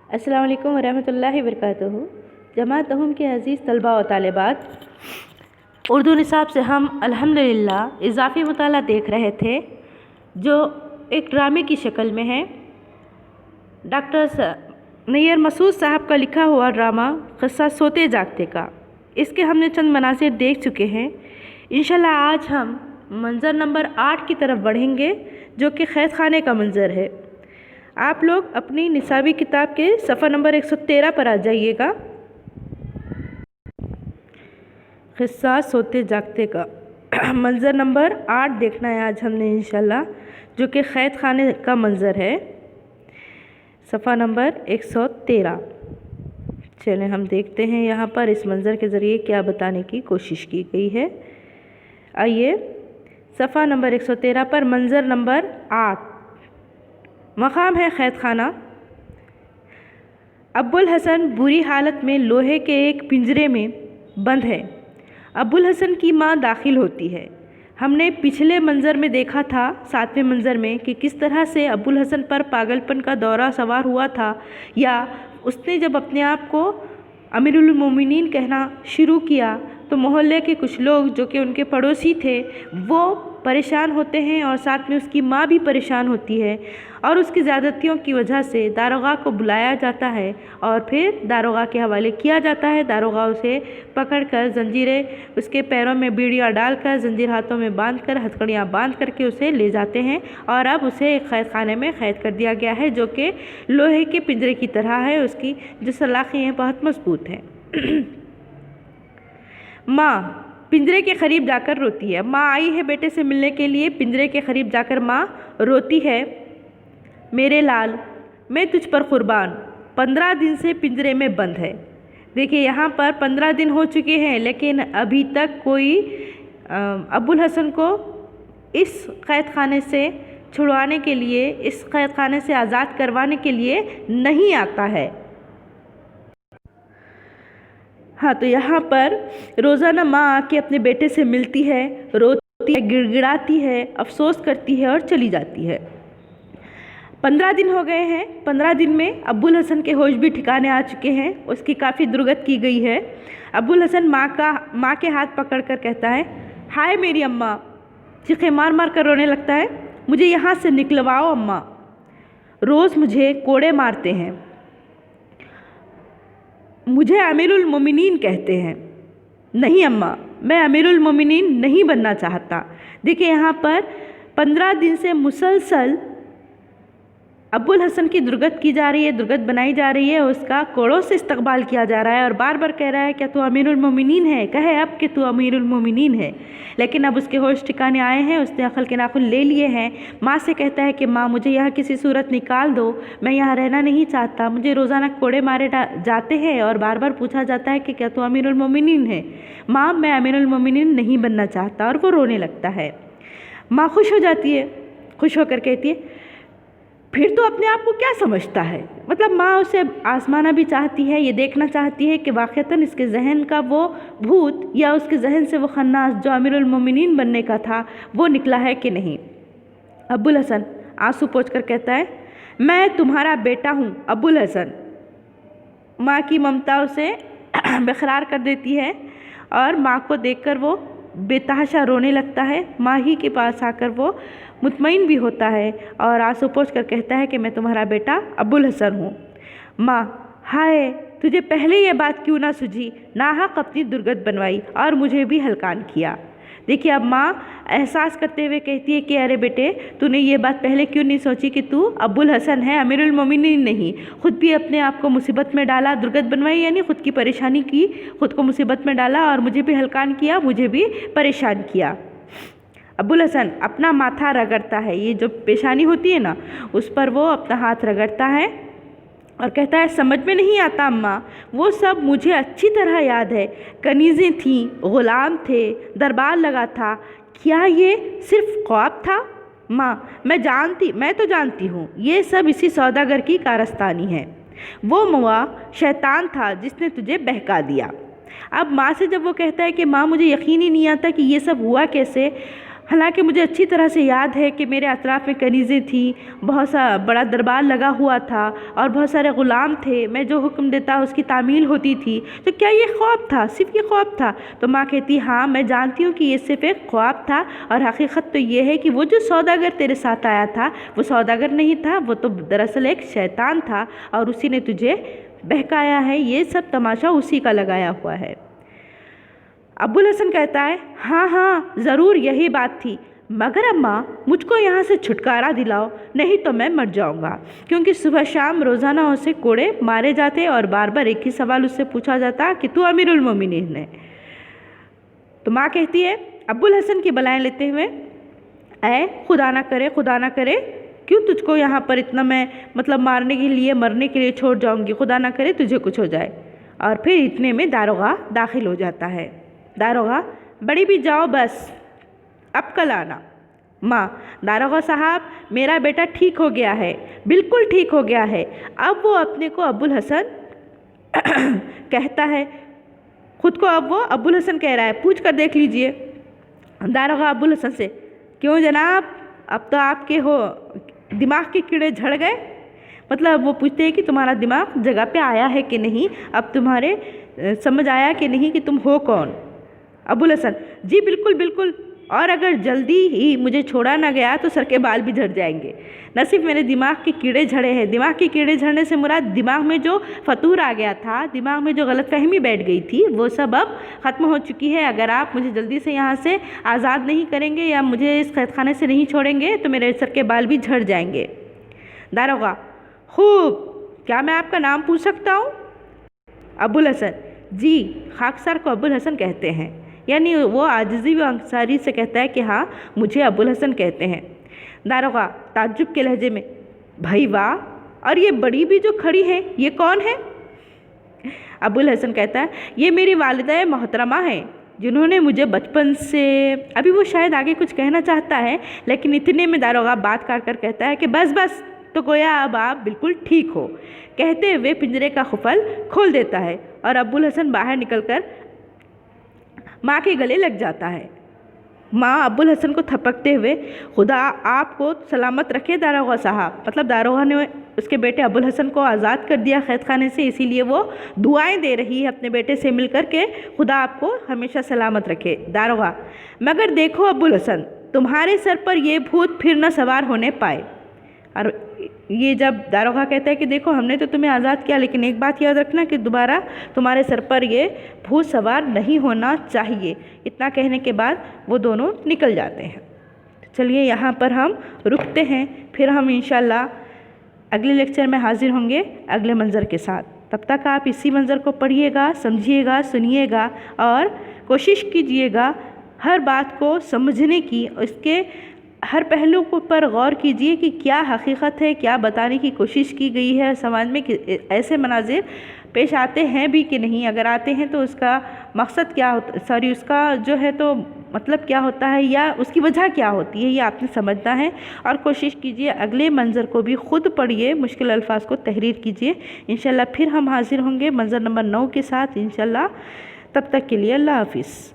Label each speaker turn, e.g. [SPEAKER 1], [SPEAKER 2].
[SPEAKER 1] अस्सलाम वालेकुम वरहमतुल्लाहि वबरकातुहू। जमात अहम के अज़ीज़ तलबा व तालिबात, उर्दू निसाब से हम अल्हम्दुलिल्लाह इज़ाफ़ी मुताला देख रहे थे जो एक ड्रामे की शक्ल में है। डॉक्टर नैयर मसूद साहब का लिखा हुआ ड्रामा क़स्सा सोते जागते का, इसके हमने चंद मनासिर देख चुके हैं। इंशाल्लाह आज हम मंज़र नंबर 8 की तरफ बढ़ेंगे जो कि क़ैद खाने का मंज़र है। आप लोग अपनी निसाबी किताब के सफ़ा नंबर 113 पर आ जाइएगा। क़िस्सा सोते जागते का मंज़र नंबर 8 देखना है आज हमने इंशाल्लाह, जो कि क़ैद खाने का मंज़र है, सफ़ा नंबर 113। चलें हम देखते हैं यहाँ पर इस मंज़र के ज़रिए क्या बताने की कोशिश की गई है। आइए सफ़ा नंबर 113 पर मंज़र नंबर 8। मकाम है क़ैद खाना। अब्बुल हसन बुरी हालत में लोहे के एक पिंजरे में बंद है। अब्बुल हसन की माँ दाखिल होती है। हमने पिछले मंज़र में देखा था, 7वें मंज़र में, कि किस तरह से अब्बुल हसन पर पागलपन का दौरा सवार हुआ था, या उसने जब अपने आप को अमीरुल मोमिनीन कहना शुरू किया तो मोहल्ले के कुछ लोग जो कि उनके पड़ोसी थे वो परेशान होते हैं और साथ में उसकी माँ भी परेशान होती है, और उसकी ज़्यादतियों की वजह से दारोगा को बुलाया जाता है और फिर दारोगा के हवाले किया जाता है। दारोगा उसे पकड़कर जंजीरें उसके पैरों में बीड़ियाँ डालकर, जंजीर हाथों में बांधकर, हथकड़ियाँ बांध करके उसे ले जाते हैं, और अब उसे एक क़ैद खाने में क़ैद कर दिया गया है जो कि लोहे के पिंजरे की तरह है। उसकी जो सलाखें हैं बहुत मजबूत हैं। माँ पिंजरे के करीब जाकर रोती है। माँ आई है बेटे से मिलने के लिए। पिंजरे के करीब जाकर माँ रोती है, मेरे लाल, मैं तुझ पर कुर्बान, 15 दिन से पिंजरे में बंद है। देखिए यहाँ पर 15 दिन हो चुके हैं, लेकिन अभी तक कोई अब्बुल हसन को इस क़ैद खाने से छुड़वाने के लिए, इस क़ैद खाने से आज़ाद करवाने के लिए नहीं आता है। हाँ, तो यहाँ पर रोज़ाना माँ आके अपने बेटे से मिलती है, रोती है, गिड़गिड़ाती है, अफसोस करती है और चली जाती है। 15 दिन हो गए हैं। 15 दिन में अब्बुल हसन के होश भी ठिकाने आ चुके हैं। उसकी काफ़ी दुर्गत की गई है। अब्बुल हसन माँ के हाथ पकड़ कर कहता है, हाय मेरी अम्मा। चीखें मार मार कर रोने लगता है, मुझे यहाँ से निकलवाओ अम्मा, रोज़ मुझे कोड़े मारते हैं, मुझे अमीरुल मोमिनीन कहते हैं। नहीं अम्मा, मैं अमीरुल मोमिनीन नहीं बनना चाहता। देखिए यहाँ पर 15 दिन से मुसलसल अब्बुल हसन की दुर्गत की जा रही है, दुर्गत बनाई जा रही है, उसका कोड़ों से इस्तकबाल किया जा रहा है और बार बार कह रहा है क्या तू अमीरुल मोमिनीन है, कहे अब कि तू अमीरुल मोमिनीन है। लेकिन अब उसके होश ठिकाने आए हैं, उसने अक़ल के नाखून ले लिए हैं। माँ से कहता है कि माँ मुझे यहाँ किसी सूरत निकाल दो, मैं यहाँ रहना नहीं चाहता, मुझे रोज़ाना कोड़े मारे जाते हैं और बार बार पूछा जाता है कि क्या तू अमीरुल मोमिनीन है। माँ मैं अमीरुल मोमिनीन नहीं बनना चाहता, और वो रोने लगता है। माँ खुश हो जाती है, खुश होकर कहती है फिर तो अपने आप को क्या समझता है। मतलब माँ उसे आजमाना भी चाहती है, ये देखना चाहती है कि वाक़तन इसके जहन का वो भूत या उसके जहन से वो खन्नास जो अमीरुल मोमिनीन बनने का था वो निकला है कि नहीं। अब्बुल हसन आंसू पोंछ कर कहता है, मैं तुम्हारा बेटा हूँ अब्बुल हसन। माँ की ममता उसे बेकरार कर देती है और माँ को देखकर वो बेतहाशा रोने लगता है। माँ ही के पास आकर वो मुतमईन भी होता है और आंसू पोंछ कर कहता है कि मैं तुम्हारा बेटा अब्बुल हसन हूँ। माँ, हाय तुझे पहले ये बात क्यों ना सूझी, नाहक अपनी दुर्गत बनवाई और मुझे भी हलकान किया। देखिए अब माँ एहसास करते हुए कहती है कि अरे बेटे, तूने ये बात पहले क्यों नहीं सोची कि तू अब्बुल हसन है, अमीरुल मोमिनीन नहीं। ख़ुद भी अपने आप को मुसीबत में डाला, दुर्गत बनवाई, यानी ख़ुद की परेशानी की, ख़ुद को मुसीबत में डाला और मुझे भी हलकान किया, मुझे भी परेशान किया। अब्बुल हसन अपना माथा रगड़ता है, ये जो पेशानी होती है ना उस पर वो अपना हाथ रगड़ता है और कहता है समझ में नहीं आता अम्मा, वो सब मुझे अच्छी तरह याद है। कनीज़ें थीं, ग़ुलाम थे, दरबार लगा था, क्या ये सिर्फ ख्वाब था। माँ मैं तो जानती हूँ ये सब इसी सौदागर की कारस्तानी है। वो मुआ शैतान था जिसने तुझे बहका दिया। अब माँ से जब वो कहता है कि माँ मुझे यकीन ही नहीं आता कि ये सब हुआ कैसे, حالانکہ مجھے اچھی طرح سے یاد ہے کہ میرے اطراف میں کنیزیں تھیں، بہت سا بڑا دربار لگا ہوا تھا اور بہت سارے غلام تھے، میں جو حکم دیتا اس کی تعمیل ہوتی تھی، تو کیا یہ خواب تھا؟ صرف یہ خواب تھا؟ تو ماں کہتی ہاں میں جانتی ہوں کہ یہ صرف ایک خواب تھا، اور حقیقت تو یہ ہے کہ وہ جو سوداگر تیرے ساتھ آیا تھا وہ سوداگر نہیں تھا، وہ تو دراصل ایک شیطان تھا اور اسی نے تجھے بہکایا ہے، یہ سب تماشا اسی کا لگایا ہوا ہے۔ ابوالحسن کہتا ہے ہاں ہاں ضرور یہی بات تھی، مگر اماں مجھ کو یہاں سے چھٹکارا دلاؤ، نہیں تو میں مر جاؤں گا، کیونکہ صبح شام روزانہ اسے کوڑے مارے جاتے اور بار بار ایک ہی سوال اس سے پوچھا جاتا کہ تو امیر المومنین ہے۔ تو ماں کہتی ہے ابوالحسن کی بلائیں لیتے ہوئے، اے خدا نہ کرے کیوں تجھ کو یہاں پر اتنا میں مارنے کے لیے مرنے کے لیے چھوڑ جاؤں گی، خدا نہ کرے تجھے کچھ ہو جائے۔ اور پھر اتنے میں داروغہ داخل ہو جاتا ہے۔ داروغہ بڑی بھی جاؤ بس اب کل آنا۔ ماں داروغہ صاحب میرا بیٹا ٹھیک ہو گیا ہے، بالکل ٹھیک ہو گیا ہے۔ اب وہ اپنے کو ابوالحسن کہتا ہے، خود کو اب وہ ابوالحسن کہہ رہا ہے، پوچھ کر دیکھ لیجئے۔ داروغہ ابوالحسن سے، کیوں جناب اب تو آپ کے دماغ کے کیڑے جھڑ گئے؟ وہ پوچھتے ہیں کہ تمہارا دماغ جگہ پہ آیا ہے کہ نہیں، اب تمہارے سمجھ آیا کہ نہیں کہ تم ہو کون؟ ابوالحسن جی بالکل، اور اگر جلدی ہی مجھے چھوڑا نہ گیا تو سر کے بال بھی جھڑ جائیں گے۔ نہ صرف میرے دماغ کے کیڑے جھڑے ہیں، دماغ کے کیڑے جھڑنے سے مراد دماغ میں جو فطور آ گیا تھا، دماغ میں جو غلط فہمی بیٹھ گئی تھی، وہ سب اب ختم ہو چکی ہے۔ اگر آپ مجھے جلدی سے یہاں سے آزاد نہیں کریں گے یا مجھے اس قید خانے سے نہیں چھوڑیں گے تو میرے سر کے بال بھی جھڑ جائیں گے۔ داروغہ خوب، کیا میں آپ کا نام پوچھ سکتا ہوں؟ ابوالحسن جی، خاکسار کو ابوالحسن کہتے ہیں، یعنی وہ عاجزی و انکساری سے کہتا ہے کہ ہاں مجھے ابوالحسن کہتے ہیں۔ داروغہ تعجب کے لہجے میں، بھائی واہ، اور یہ بڑی بھی جو کھڑی ہے یہ کون ہے؟ ابوالحسن کہتا ہے یہ میری والدہ محترمہ ہیں، جنہوں نے مجھے بچپن سے، ابھی وہ شاید آگے کچھ کہنا چاہتا ہے لیکن اتنے میں داروغہ بات کاٹ کر کہتا ہے کہ بس تو گویا اب آپ بالکل ٹھیک ہو، کہتے ہوئے پنجرے کا قفل کھول دیتا ہے اور ابوالحسن باہر نکل کر ماں کے گلے لگ جاتا ہے۔ ماں ابوالحسن کو تھپکتے ہوئے، خدا آپ کو سلامت رکھے داروغہ صاحب، داروغہ نے اس کے بیٹے ابوالحسن کو آزاد کر دیا قید خانے سے، اسی لیے وہ دعائیں دے رہی ہے اپنے بیٹے سے مل کر کے خدا آپ کو ہمیشہ سلامت رکھے۔ داروغہ مگر دیکھو ابوالحسن، تمہارے سر پر یہ بھوت پھر نہ سوار ہونے پائے۔ اور یہ جب داروغہ کہتا ہے کہ دیکھو ہم نے تو تمہیں آزاد کیا، لیکن ایک بات یاد رکھنا کہ دوبارہ تمہارے سر پر یہ بھوت سوار نہیں ہونا چاہیے۔ اتنا کہنے کے بعد وہ دونوں نکل جاتے ہیں۔ چلیے یہاں پر ہم رکتے ہیں، پھر ہم انشاءاللہ اگلے لیکچر میں حاضر ہوں گے اگلے منظر کے ساتھ۔ تب تک آپ اسی منظر کو پڑھیے گا، سمجھیے گا، سنیے گا اور کوشش کیجیے گا ہر بات کو سمجھنے کی، اس کے ہر پہلو پر غور کیجیے کہ کیا حقیقت ہے، کیا بتانے کی کوشش کی گئی ہے سماج میں، کہ ایسے مناظر پیش آتے ہیں بھی کہ نہیں، اگر آتے ہیں تو اس کا مقصد کیا ہوتا، اس کا جو ہے تو مطلب کیا ہوتا ہے یا اس کی وجہ کیا ہوتی ہے، یہ آپ نے سمجھنا ہے۔ اور کوشش کیجیے اگلے منظر کو بھی خود پڑھیے، مشکل الفاظ کو تحریر کیجیے۔ انشاءاللہ پھر ہم حاضر ہوں گے منظر نمبر 9 کے ساتھ انشاءاللہ۔ تب تک کے لیے اللہ حافظ۔